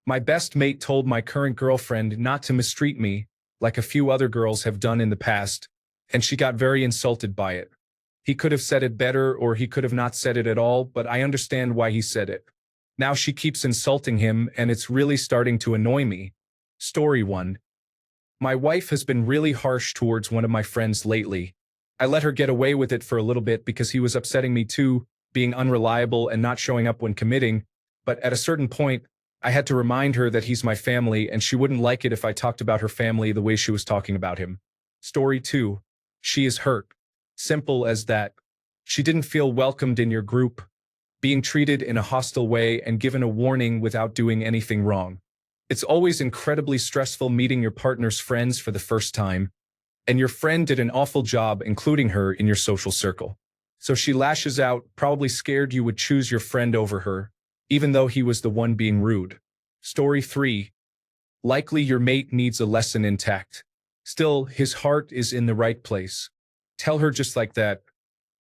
My best mate told my current girlfriend not to mistreat me, like a few other girls have done in the past, and she got very insulted by it. He could have said it better or he could have not said it at all, but I understand why he said it. Now she keeps insulting him and it's really starting to annoy me. Story 1. My wife has been really harsh towards one of my friends lately. I let her get away with it for a little bit because he was upsetting me too, being unreliable and not showing up when committing, but at a certain point, I had to remind her that he's my family and she wouldn't like it if I talked about her family the way she was talking about him. Story 2. She is hurt. Simple as that. She didn't feel welcomed in your group, being treated in a hostile way and given a warning without doing anything wrong. It's always incredibly stressful meeting your partner's friends for the first time, and your friend did an awful job including her in your social circle. So she lashes out, probably scared you would choose your friend over her, even though he was the one being rude. Story 3. Likely your mate needs a lesson intact. Still, his heart is in the right place. Tell her just like that.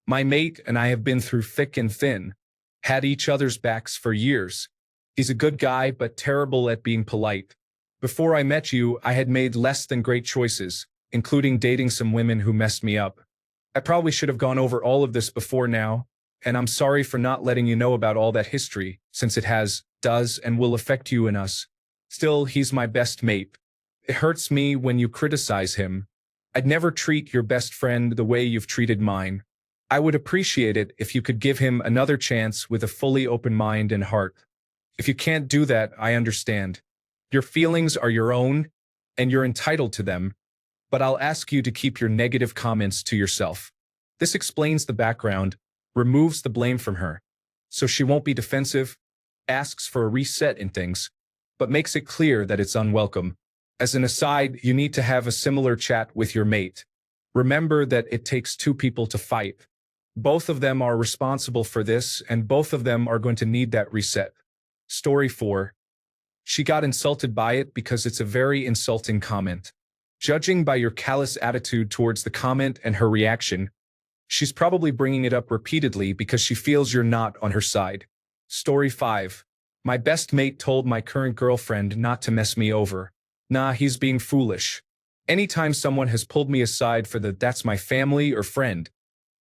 My mate and I have been through thick and thin, had each other's backs for years. He's a good guy, but terrible at being polite. Before I met you, I had made less than great choices, including dating some women who messed me up. I probably should have gone over all of this before now, and I'm sorry for not letting you know about all that history, since it does, and will affect you and us. Still, he's my best mate. It hurts me when you criticize him. I'd never treat your best friend the way you've treated mine. I would appreciate it if you could give him another chance with a fully open mind and heart. If you can't do that, I understand. Your feelings are your own, and you're entitled to them, but I'll ask you to keep your negative comments to yourself. This explains the background, removes the blame from her, so she won't be defensive, asks for a reset in things, but makes it clear that it's unwelcome. As an aside, you need to have a similar chat with your mate. Remember that it takes two people to fight. Both of them are responsible for this, and both of them are going to need that reset. Story 4. She got insulted by it because it's a very insulting comment. Judging by your callous attitude towards the comment and her reaction, she's probably bringing it up repeatedly because she feels you're not on her side. Story 5. My best mate told my current girlfriend not to mess me over. Nah, he's being foolish. Anytime someone has pulled me aside for the "that's my family" or friend,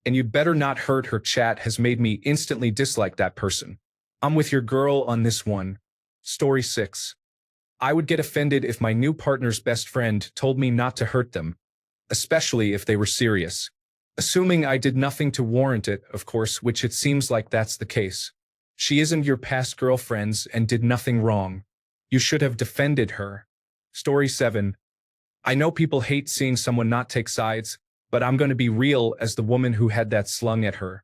and "you'd better not hurt her" chat has made me instantly dislike that person. I'm with your girl on this one. Story 6. I would get offended if my new partner's best friend told me not to hurt them, especially if they were serious. Assuming I did nothing to warrant it, of course, which it seems like that's the case. She isn't your past girlfriend's and did nothing wrong. You should have defended her. Story 7. I know people hate seeing someone not take sides, but I'm going to be real as the woman who had that slung at her.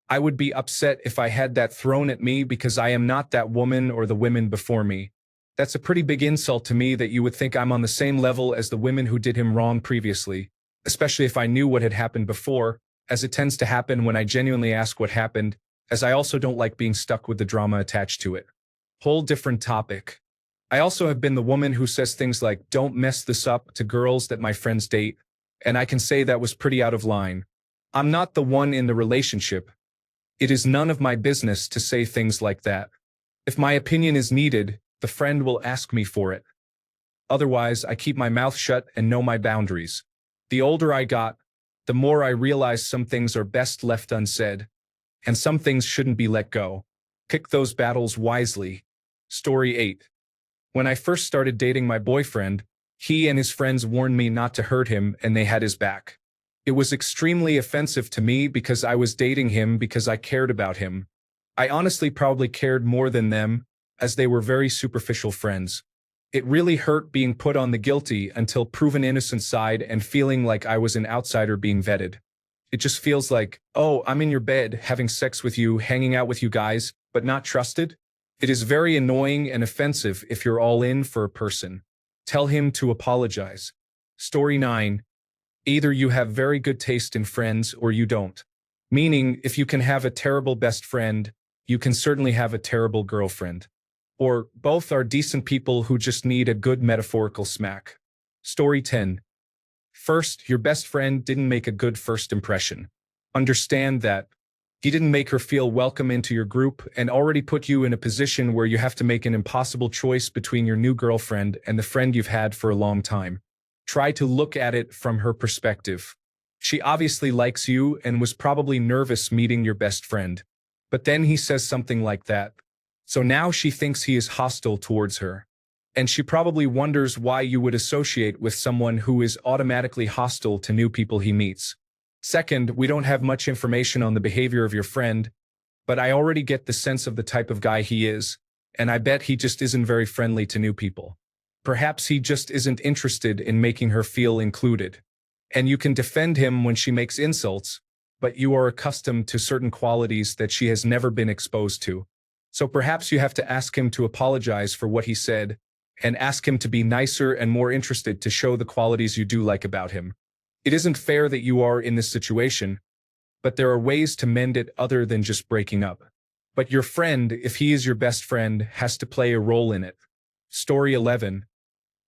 I would be upset if I had that thrown at me because I am not that woman or the women before me. That's a pretty big insult to me that you would think I'm on the same level as the women who did him wrong previously, especially if I knew what had happened before, as it tends to happen when I genuinely ask what happened, as I also don't like being stuck with the drama attached to it. Whole different topic. I also have been the woman who says things like "don't mess this up" to girls that my friends date, and I can say that was pretty out of line. I'm not the one in the relationship. It is none of my business to say things like that. If my opinion is needed, the friend will ask me for it. Otherwise, I keep my mouth shut and know my boundaries. The older I got, the more I realized some things are best left unsaid, and some things shouldn't be let go. Pick those battles wisely. Story 8. When I first started dating my boyfriend, he and his friends warned me not to hurt him and they had his back. It was extremely offensive to me because I was dating him because I cared about him. I honestly probably cared more than them, as they were very superficial friends. It really hurt being put on the guilty until proven innocent side and feeling like I was an outsider being vetted. It just feels like, oh, I'm in your bed, having sex with you, hanging out with you guys, but not trusted. It is very annoying and offensive if you're all in for a person. Tell him to apologize. Story 9. Either you have very good taste in friends or you don't. Meaning, if you can have a terrible best friend, you can certainly have a terrible girlfriend. Or both are decent people who just need a good metaphorical smack. Story 10. First, your best friend didn't make a good first impression. Understand that. He didn't make her feel welcome into your group and already put you in a position where you have to make an impossible choice between your new girlfriend and the friend you've had for a long time. Try to look at it from her perspective. She obviously likes you and was probably nervous meeting your best friend. But then he says something like that. So now she thinks he is hostile towards her. And she probably wonders why you would associate with someone who is automatically hostile to new people he meets. Second, we don't have much information on the behavior of your friend, but I already get the sense of the type of guy he is, and I bet he just isn't very friendly to new people. Perhaps he just isn't interested in making her feel included. And you can defend him when she makes insults, but you are accustomed to certain qualities that she has never been exposed to. So perhaps you have to ask him to apologize for what he said, and ask him to be nicer and more interested to show the qualities you do like about him. It isn't fair that you are in this situation, but there are ways to mend it other than just breaking up. But your friend, if he is your best friend, has to play a role in it. Story 11.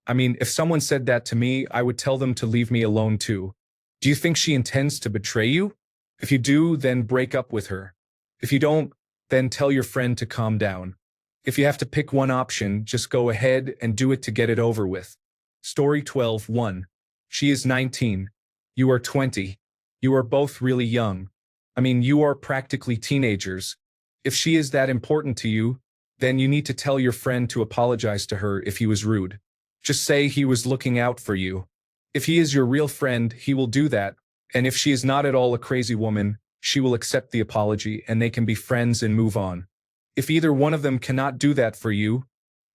I mean, if someone said that to me, I would tell them to leave me alone too. Do you think she intends to betray you? If you do, then break up with her. If you don't, then tell your friend to calm down. If you have to pick one option, just go ahead and do it to get it over with. Story 12:1. She is 19. You are 20. You are both really young. I mean, you are practically teenagers. If she is that important to you, then you need to tell your friend to apologize to her if he was rude. Just say he was looking out for you. If he is your real friend, he will do that. And if she is not at all a crazy woman, she will accept the apology and they can be friends and move on. If either one of them cannot do that for you,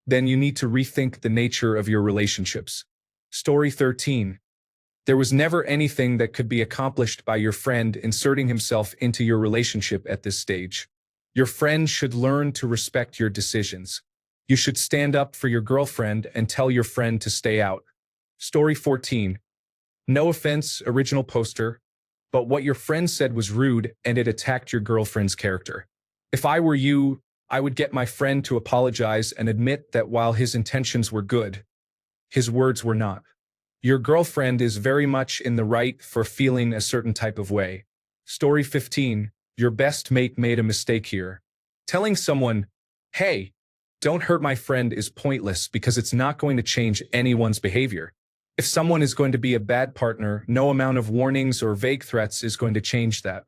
then you need to rethink the nature of your relationships. Story 13. There was never anything that could be accomplished by your friend inserting himself into your relationship at this stage. Your friend should learn to respect your decisions. You should stand up for your girlfriend and tell your friend to stay out. Story 14. No offense, original poster, but what your friend said was rude and it attacked your girlfriend's character. If I were you, I would get my friend to apologize and admit that while his intentions were good, his words were not. Your girlfriend is very much in the right for feeling a certain type of way. Story 15. Your best mate made a mistake here. Telling someone, hey, don't hurt my friend is pointless because it's not going to change anyone's behavior. If someone is going to be a bad partner, no amount of warnings or vague threats is going to change that.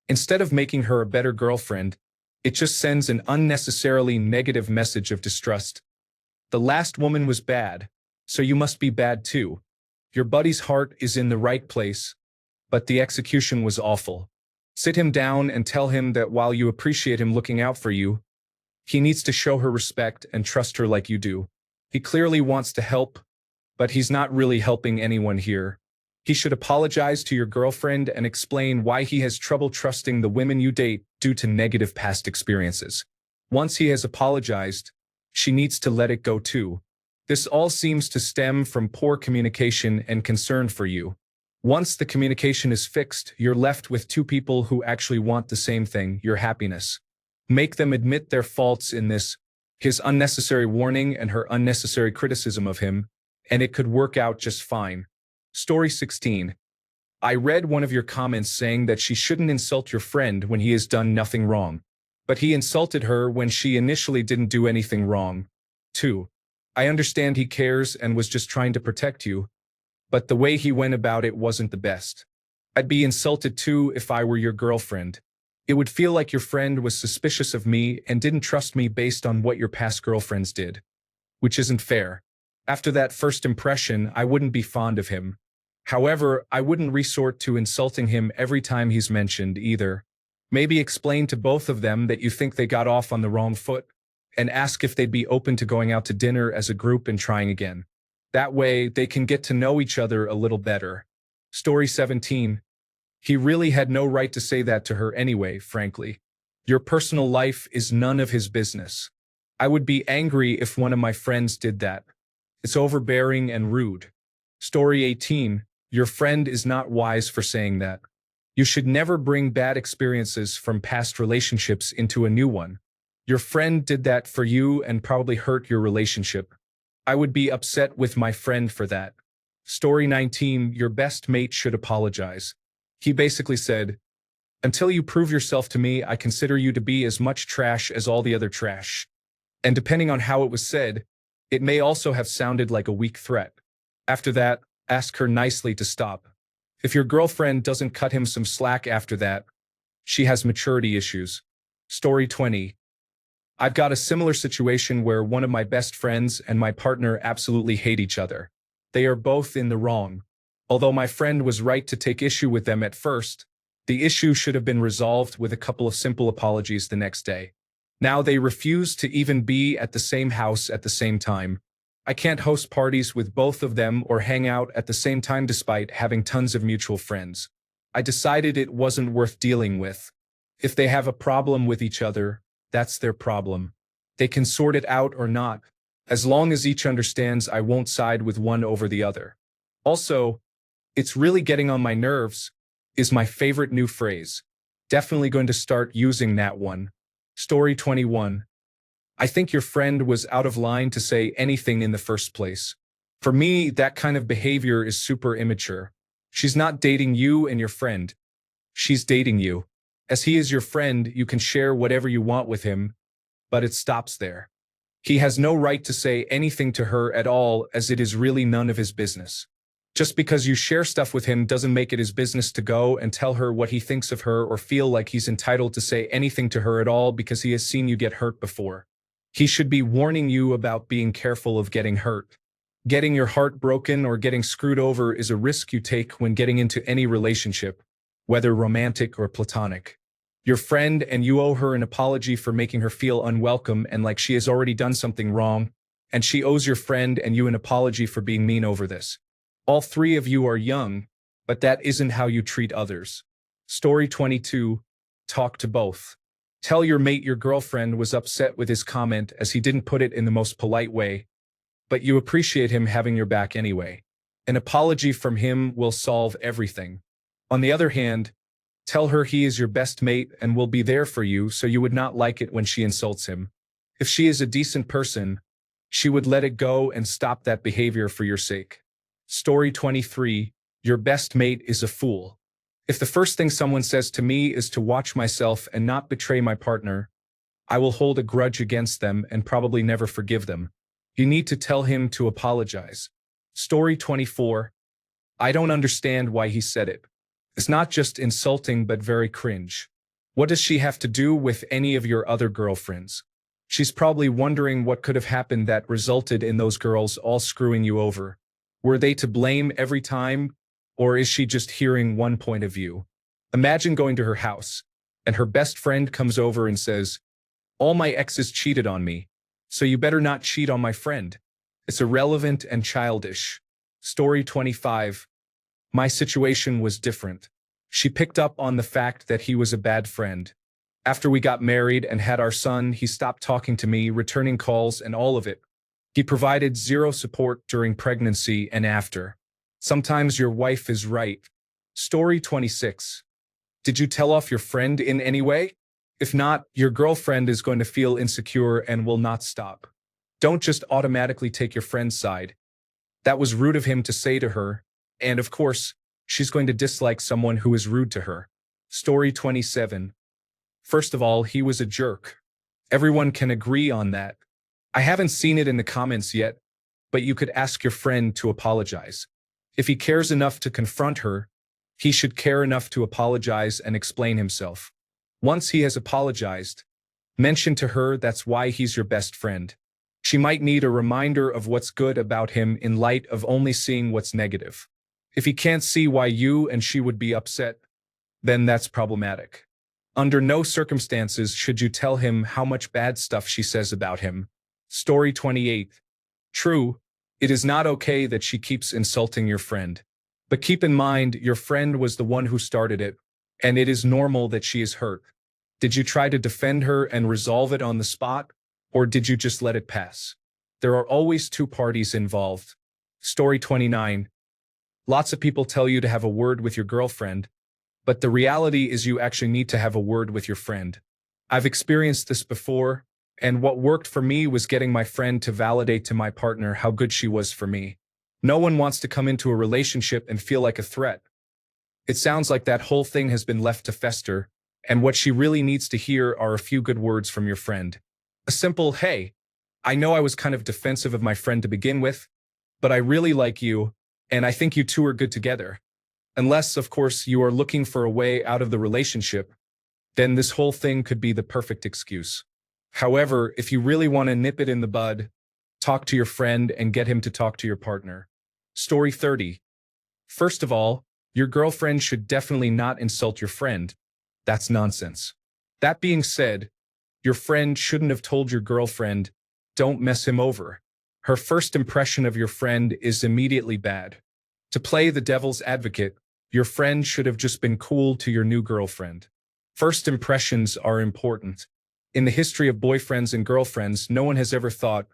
Instead of making her a better girlfriend, it just sends an unnecessarily negative message of distrust. The last woman was bad, so you must be bad too. Your buddy's heart is in the right place, but the execution was awful. Sit him down and tell him that while you appreciate him looking out for you, he needs to show her respect and trust her like you do. He clearly wants to help, but he's not really helping anyone here. He should apologize to your girlfriend and explain why he has trouble trusting the women you date due to negative past experiences. Once he has apologized, she needs to let it go too. This all seems to stem from poor communication and concern for you. Once the communication is fixed, you're left with two people who actually want the same thing, your happiness. Make them admit their faults in this, his unnecessary warning and her unnecessary criticism of him, and it could work out just fine. Story 16. I read one of your comments saying that she shouldn't insult your friend when he has done nothing wrong. But he insulted her when she initially didn't do anything wrong. 2. I understand he cares and was just trying to protect you, but the way he went about it wasn't the best. I'd be insulted too if I were your girlfriend. It would feel like your friend was suspicious of me and didn't trust me based on what your past girlfriends did, which isn't fair. After that first impression, I wouldn't be fond of him. However, I wouldn't resort to insulting him every time he's mentioned either. Maybe explain to both of them that you think they got off on the wrong foot, and ask if they'd be open to going out to dinner as a group and trying again. That way, they can get to know each other a little better. Story 17. He really had no right to say that to her anyway, frankly. Your personal life is none of his business. I would be angry if one of my friends did that. It's overbearing and rude. Story 18. Your friend is not wise for saying that. You should never bring bad experiences from past relationships into a new one. Your friend did that for you and probably hurt your relationship. I would be upset with my friend for that. Story 19. Your best mate should apologize. He basically said, Until you prove yourself to me, I consider you to be as much trash as all the other trash. And depending on how it was said, it may also have sounded like a weak threat. After that, ask her nicely to stop. If your girlfriend doesn't cut him some slack after that, she has maturity issues. Story 20. I've got a similar situation where one of my best friends and my partner absolutely hate each other. They are both in the wrong. Although my friend was right to take issue with them at first, the issue should have been resolved with a couple of simple apologies the next day. Now they refuse to even be at the same house at the same time. I can't host parties with both of them or hang out at the same time despite having tons of mutual friends. I decided it wasn't worth dealing with. If they have a problem with each other, that's their problem. They can sort it out or not, as long as each understands I won't side with one over the other. Also, it's really getting on my nerves is my favorite new phrase. Definitely going to start using that one. Story 21. I think your friend was out of line to say anything in the first place. For me, that kind of behavior is super immature. She's not dating you and your friend. She's dating you. As he is your friend, you can share whatever you want with him, but it stops there. He has no right to say anything to her at all, as it is really none of his business. Just because you share stuff with him doesn't make it his business to go and tell her what he thinks of her or feel like he's entitled to say anything to her at all because he has seen you get hurt before. He should be warning you about being careful of getting hurt. Getting your heart broken or getting screwed over is a risk you take when getting into any relationship, whether romantic or platonic. Your friend and you owe her an apology for making her feel unwelcome and like she has already done something wrong, and she owes your friend and you an apology for being mean over this. All three of you are young, but that isn't how you treat others. Story 22. Talk to both. Tell your mate your girlfriend was upset with his comment as he didn't put it in the most polite way, but you appreciate him having your back anyway. An apology from him will solve everything. On the other hand, tell her he is your best mate and will be there for you, so you would not like it when she insults him. If she is a decent person, she would let it go and stop that behavior for your sake. Story 23. Your best mate is a fool. If the first thing someone says to me is to watch myself and not betray my partner, I will hold a grudge against them and probably never forgive them. You need to tell him to apologize. Story 24. I don't understand why he said it. It's not just insulting but very cringe. What does she have to do with any of your other girlfriends? She's probably wondering what could have happened that resulted in those girls all screwing you over. Were they to blame every time, or is she just hearing one point of view? Imagine going to her house, and her best friend comes over and says, "All my exes cheated on me, so you better not cheat on my friend." It's irrelevant and childish. Story 25. My situation was different. She picked up on the fact that he was a bad friend. After we got married and had our son, he stopped talking to me, returning calls, and all of it. He provided zero support during pregnancy and after. Sometimes your wife is right. Story 26. Did you tell off your friend in any way? If not, your girlfriend is going to feel insecure and will not stop. Don't just automatically take your friend's side. That was rude of him to say to her, and of course, she's going to dislike someone who is rude to her. Story 27. First of all, he was a jerk. Everyone can agree on that. I haven't seen it in the comments yet, but you could ask your friend to apologize. If he cares enough to confront her, he should care enough to apologize and explain himself. Once he has apologized, mention to her that's why he's your best friend. She might need a reminder of what's good about him in light of only seeing what's negative. If he can't see why you and she would be upset, then that's problematic. Under no circumstances should you tell him how much bad stuff she says about him. Story 28. True, it is not okay that she keeps insulting your friend. But keep in mind, your friend was the one who started it, and it is normal that she is hurt. Did you try to defend her and resolve it on the spot, or did you just let it pass? There are always two parties involved. Story 29. Lots of people tell you to have a word with your girlfriend, but the reality is you actually need to have a word with your friend. I've experienced this before, and what worked for me was getting my friend to validate to my partner how good she was for me. No one wants to come into a relationship and feel like a threat. It sounds like that whole thing has been left to fester, and what she really needs to hear are a few good words from your friend. A simple, hey, I know I was kind of defensive of my friend to begin with, but I really like you, and I think you two are good together. Unless, of course, you are looking for a way out of the relationship, then this whole thing could be the perfect excuse. However, if you really want to nip it in the bud, talk to your friend and get him to talk to your partner. Story 30. First of all, your girlfriend should definitely not insult your friend. That's nonsense. That being said, your friend shouldn't have told your girlfriend, don't mess him over. Her first impression of your friend is immediately bad. To play the devil's advocate, your friend should have just been cool to your new girlfriend. First impressions are important. In the history of boyfriends and girlfriends, no one has ever thought,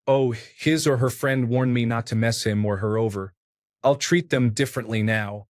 oh, his or her friend warned me not to mess him or her over. I'll treat them differently now.